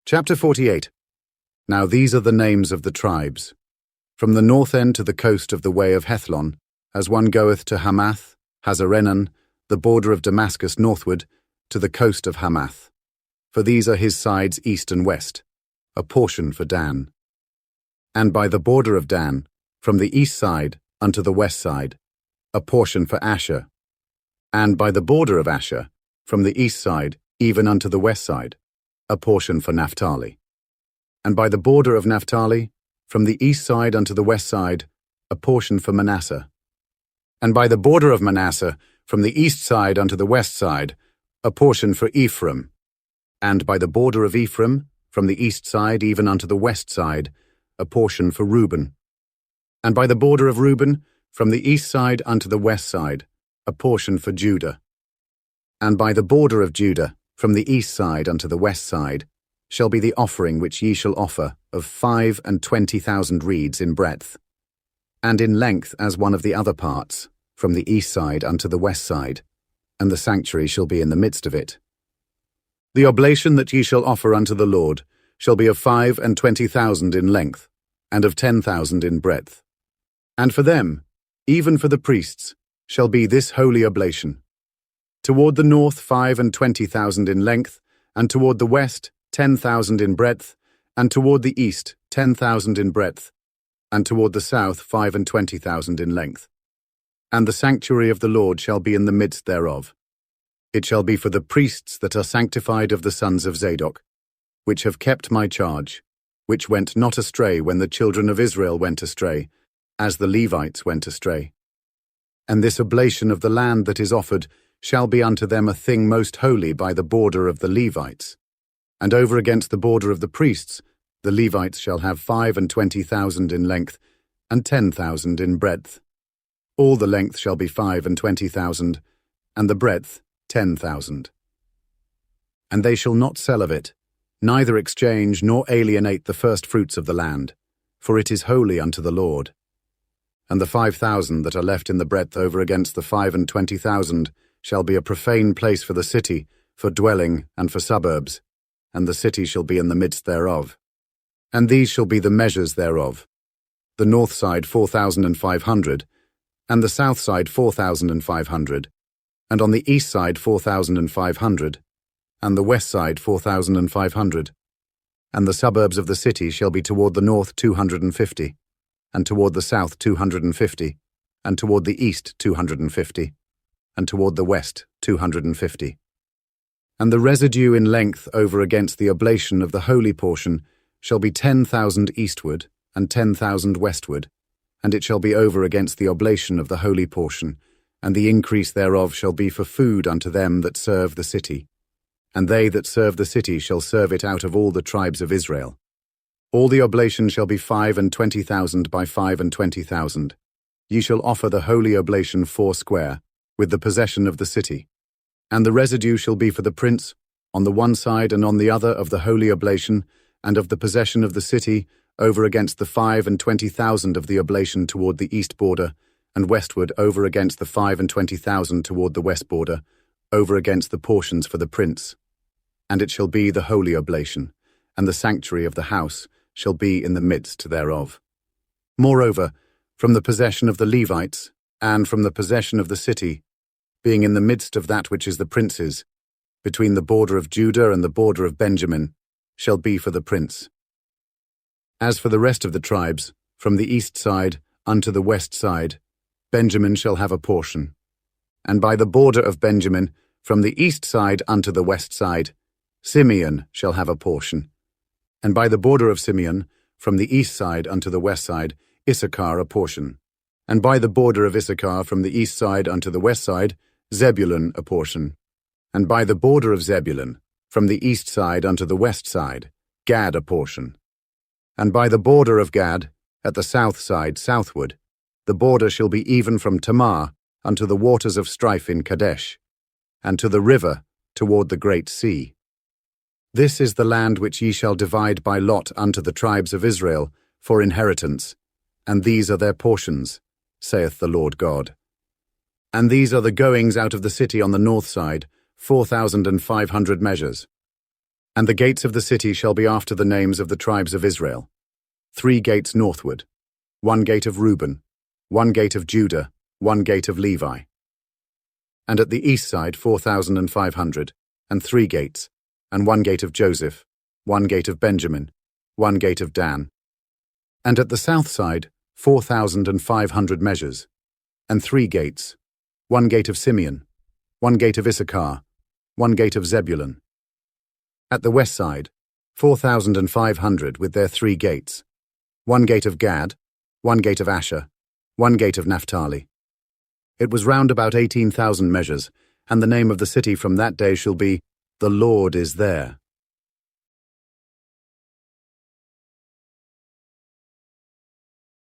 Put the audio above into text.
Chapter 48. Now these are the names of the tribes. From the north end to the coast of the way of Hethlon, as one goeth to Hamath, Hazarenan, the border of Damascus northward, to the coast of Hamath. For these are his sides east and west, a portion for Dan. And by the border of Dan, from the east side unto the west side, a portion for Asher. And by the border of Asher, from the east side even unto the west side, a portion for Naphtali. And by the border of Naphtali, from the east side unto the west side, a portion for Manasseh. And by the border of Manasseh, from the east side unto the west side, a portion for Ephraim. And by the border of Ephraim, from the east side even unto the west side, a portion for Reuben. And by the border of Reuben, from the east side unto the west side, a portion for Judah. And by the border of Judah, from the east side unto the west side, shall be the offering which ye shall offer of 25,000 reeds in breadth, and in length as one of the other parts, from the east side unto the west side, and the sanctuary shall be in the midst of it. The oblation that ye shall offer unto the Lord shall be of 25,000 in length, and of 10,000 in breadth. And for them, even for the priests, shall be this holy oblation. Toward the north 25,000 in length, and toward the west 10,000 in breadth, and toward the east 10,000 in breadth, and toward the south 25,000 in length. And the sanctuary of the Lord shall be in the midst thereof. It shall be for the priests that are sanctified of the sons of Zadok, which have kept my charge, which went not astray when the children of Israel went astray, as the Levites went astray. And this oblation of the land that is offered shall be unto them a thing most holy by the border of the Levites. And over against the border of the priests, the Levites shall have 25,000 in length, and 10,000 in breadth. All the length shall be 25,000, and the breadth 10,000. And they shall not sell of it, neither exchange nor alienate the first fruits of the land, for it is holy unto the Lord. And the 5,000 that are left in the breadth over against the 25,000 shall be a profane place for the city, for dwelling and for suburbs, and the city shall be in the midst thereof. And these shall be the measures thereof: the north side 4,500, and the south side 4,500, and on the east side 4,500, and the west side 4,500. And the suburbs of the city shall be toward the north 250, and toward the south 250, and toward the east 250, and toward the west 250. And the residue in length over against the oblation of the holy portion shall be 10,000 eastward, and 10,000 westward, and it shall be over against the oblation of the holy portion, and the increase thereof shall be for food unto them that serve the city. And they that serve the city shall serve it out of all the tribes of Israel. All the oblation shall be 25,000 by 25,000. Ye shall offer the holy oblation foursquare, with the possession of the city. And the residue shall be for the prince, on the one side and on the other of the holy oblation, and of the possession of the city, over against the 25,000 of the oblation toward the east border, and westward over against the 25,000 toward the west border, over against the portions for the prince. And it shall be the holy oblation, and the sanctuary of the house shall be in the midst thereof. Moreover, from the possession of the Levites, and from the possession of the city, being in the midst of that which is the prince's, between the border of Judah and the border of Benjamin, shall be for the prince. As for the rest of the tribes, from the east side unto the west side, Benjamin shall have a portion. And by the border of Benjamin, from the east side unto the west side, Simeon shall have a portion. And by the border of Simeon, from the east side unto the west side, Issachar a portion. And by the border of Issachar, from the east side unto the west side, Zebulun a portion. And by the border of Zebulun, from the east side unto the west side, Gad a portion. And by the border of Gad, at the south side southward, the border shall be even from Tamar unto the waters of strife in Kadesh, and to the river toward the great sea. This is the land which ye shall divide by lot unto the tribes of Israel for inheritance, and these are their portions, saith the Lord God. And these are the goings out of the city on the north side, 4,500 measures. And the gates of the city shall be after the names of the tribes of Israel. 3 gates northward, 1 gate of Reuben, 1 gate of Judah, 1 gate of Levi. And at the east side 4,500, and 3 gates, and 1 gate of Joseph, 1 gate of Benjamin, 1 gate of Dan. And at the south side 4,500 measures, and 3 gates, 1 gate of Simeon, 1 gate of Issachar, 1 gate of Zebulun. At the west side 4,500 with their 3 gates, 1 gate of Gad, 1 gate of Asher, 1 gate of Naphtali. It was round about 18,000 measures, and the name of the city from that day shall be, The Lord is there.